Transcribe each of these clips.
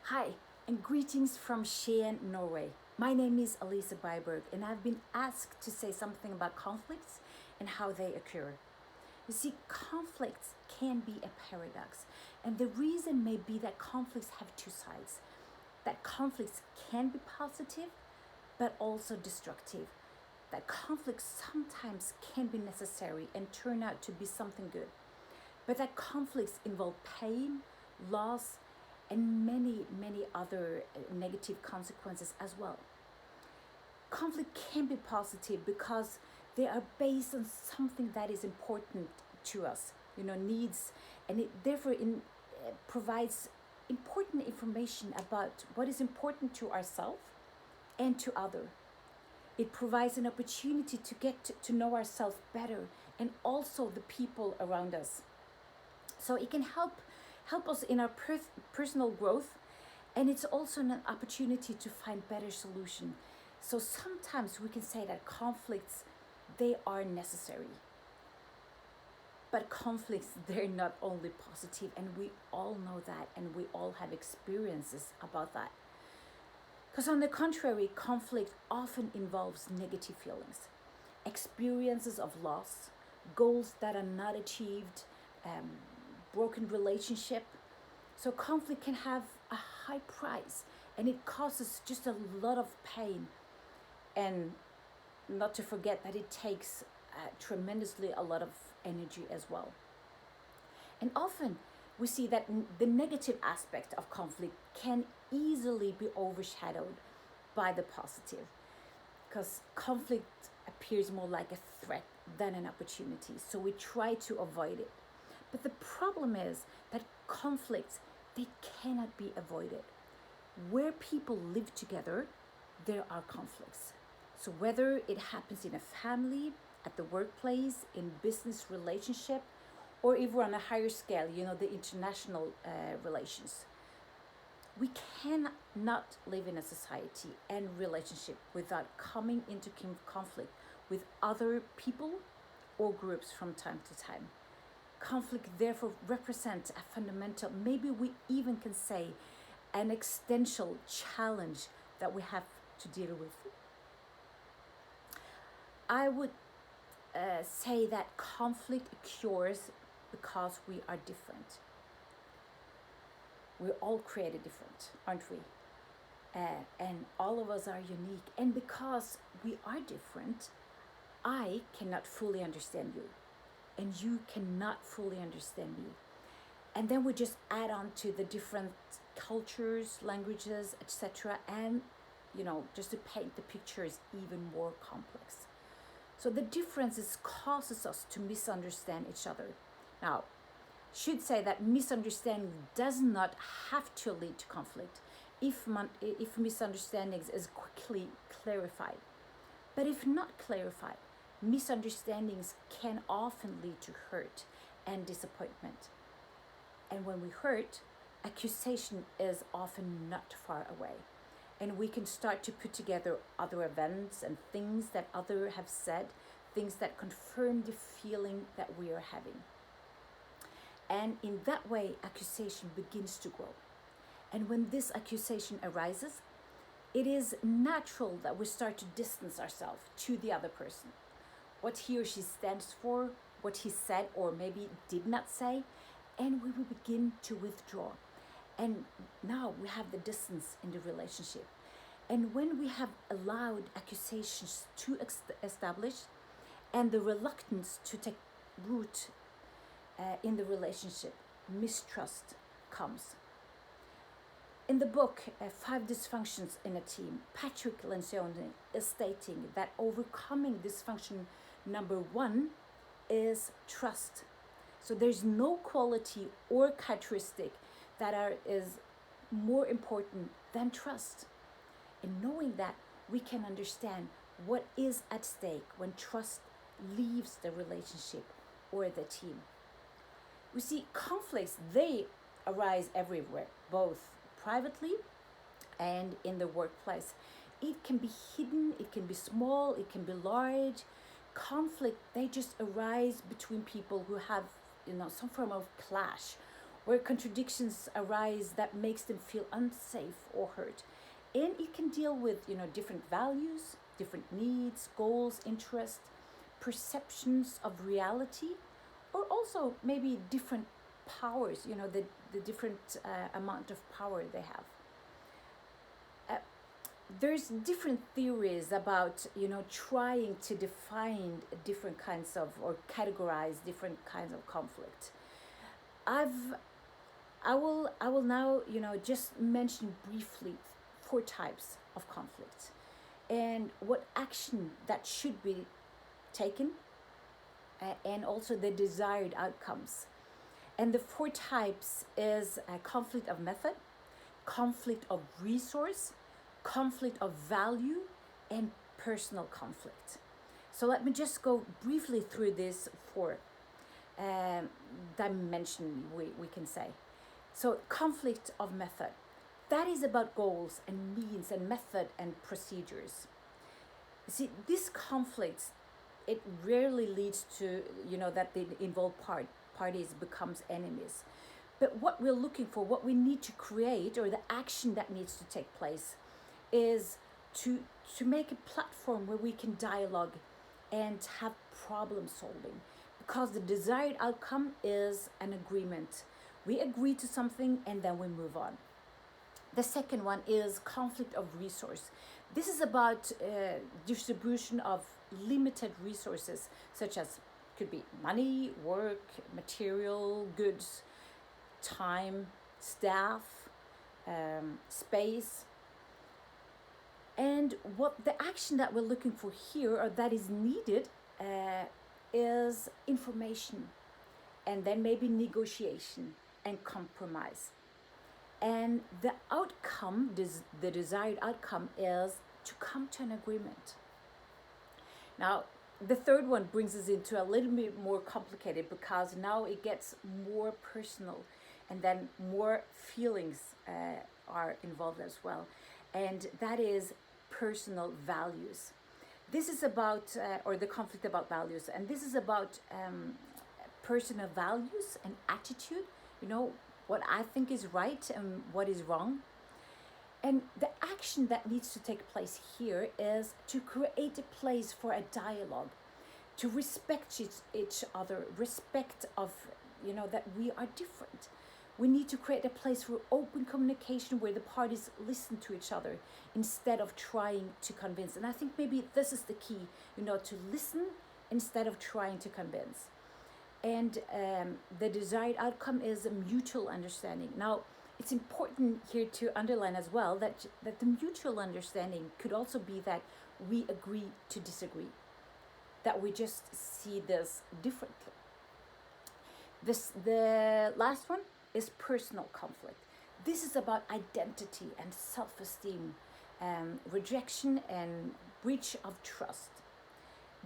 Hi, and greetings from Skien, Norway. My name is Elisa Byberg, and I've been asked to say something about conflicts and how they occur. You see, conflicts can be a paradox, and the reason may be that conflicts have two sides. That conflicts can be positive, but also destructive. That conflicts sometimes can be necessary and turn out to be something good. But that conflicts involve pain, loss, and many other negative consequences as well. Conflict can be positive because they are based on something that is important to us, needs, and it therefore provides important information about what is important to ourselves and to others. It provides an opportunity to get to know ourselves better and also the people around us. So it can help us in our personal growth, and it's also an opportunity to find better solution. So sometimes we can say that conflicts, they are necessary. But conflicts, they're not only positive, and we all know that, and we all have experiences about that. Because on the contrary, conflict often involves negative feelings, experiences of loss, goals that are not achieved, broken relationship. So conflict can have a high price, and it causes just a lot of pain. And not to forget that it takes tremendously a lot of energy as well. And often we see that the negative aspect of conflict can easily be overshadowed by the positive, because conflict appears more like a threat than an opportunity. So we try to avoid it. But the problem is that conflicts, they cannot be avoided. Where people live together, there are conflicts. So whether it happens in a family, at the workplace, in business relationship, or even on a higher scale, the international relations. We cannot live in a society and relationship without coming into conflict with other people or groups from time to time. Conflict therefore represents a fundamental, maybe we even can say an existential challenge that we have to deal with. I would say that conflict occurs because we are different. We're all created different, aren't we? And all of us are unique. And because we are different, I cannot fully understand you, and you cannot fully understand me. And then we just add on to the different cultures, languages, etc. And, just to paint the picture is even more complex. So the differences causes us to misunderstand each other. Now, should say that misunderstanding does not have to lead to conflict if misunderstandings is quickly clarified. But if not clarified, misunderstandings can often lead to hurt and disappointment. And when we hurt, accusation is often not far away. And we can start to put together other events and things that others have said, things that confirm the feeling that we are having. And in that way, accusation begins to grow. And when this accusation arises, it is natural that we start to distance ourselves to the other person. What he or she stands for, what he said or maybe did not say, and we will begin to withdraw. And now we have the distance in the relationship. And when we have allowed accusations to establish and the reluctance to take root in the relationship, mistrust comes. In the book, 5 Dysfunctions in a Team, Patrick Lencioni is stating that overcoming dysfunction number 1 is trust. So there's no quality or characteristic that is more important than trust. And knowing that, we can understand what is at stake when trust leaves the relationship or the team. We see conflicts, they arise everywhere, both privately and in the workplace. It can be hidden, it can be small, it can be large. Conflict, they just arise between people who have, some form of clash, where contradictions arise that makes them feel unsafe or hurt. And it can deal with, different values, different needs, goals, interests, perceptions of reality, or also maybe different powers, the different amount of power they have. There's different theories about, trying to define different kinds of, or categorize different kinds of conflict. I will now, just mention briefly 4 types of conflict and what action that should be taken, and also the desired outcomes. And the 4 types is conflict of method, conflict of resource, conflict of value, and personal conflict. So let me just go briefly through this 4 dimension, we can say. So conflict of method, that is about goals and means and method and procedures. See, these conflicts, it rarely leads to, that the involved parties becomes enemies. But what we're looking for, what we need to create, or the action that needs to take place, is to make a platform where we can dialogue and have problem solving, because the desired outcome is an agreement. We agree to something and then we move on. The second one is conflict of resource. This is about distribution of limited resources, such as could be money, work, material, goods, time, staff, space. And what the action that we're looking for here, or that is needed, is information, and then maybe negotiation and compromise. And the outcome, the desired outcome, is to come to an agreement. Now, the third one brings us into a little bit more complicated, because now it gets more personal, and then more feelings are involved as well. And that is personal values. This is about, or the conflict about values, and this is about personal values and attitude, what I think is right and what is wrong. And the action that needs to take place here is to create a place for a dialogue, to respect each other, respect of, that we are different. We need to create a place for open communication where the parties listen to each other instead of trying to convince. And I think maybe this is the key, to listen instead of trying to convince. And the desired outcome is a mutual understanding. Now, it's important here to underline as well that the mutual understanding could also be that we agree to disagree, that we just see this differently. The last one is personal conflict. This is about identity and self-esteem, rejection and breach of trust.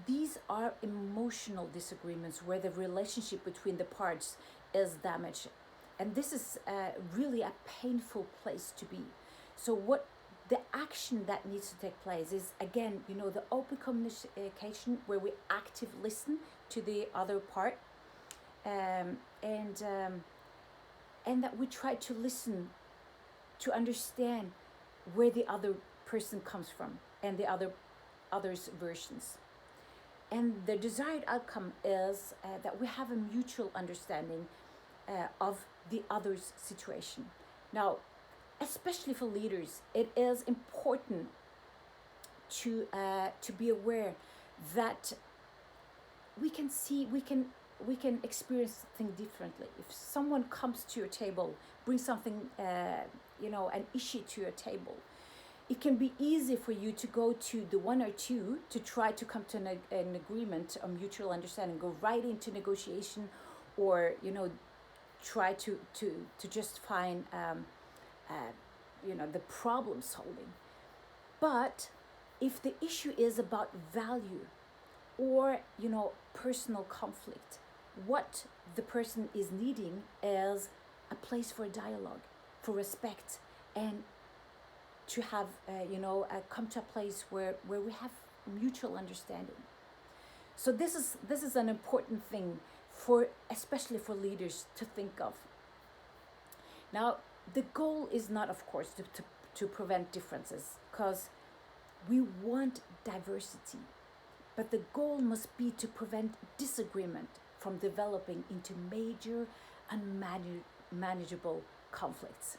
These are emotional disagreements where the relationship between the parts is damaged. And this is really a painful place to be. So what the action that needs to take place is, again, the open communication where we actively listen to the other part, and that we try to listen to understand where the other person comes from and the other's versions. And the desired outcome is that we have a mutual understanding of the other's situation. Now, especially for leaders, it is important to be aware that we can experience things differently. If someone comes to your table, brings something, an issue to your table, it can be easy for you to go to the one or two to try to come to an agreement, a mutual understanding, go right into negotiation, or try to just find the problem solving. But if the issue is about value or personal conflict, what the person is needing is a place for dialogue, for respect, and to have come to a place where we have mutual understanding. So this is an important thing, especially for leaders, to think of. Now, the goal is not, of course, to prevent differences, because we want diversity, but the goal must be to prevent disagreement from developing into major unmanageable conflicts.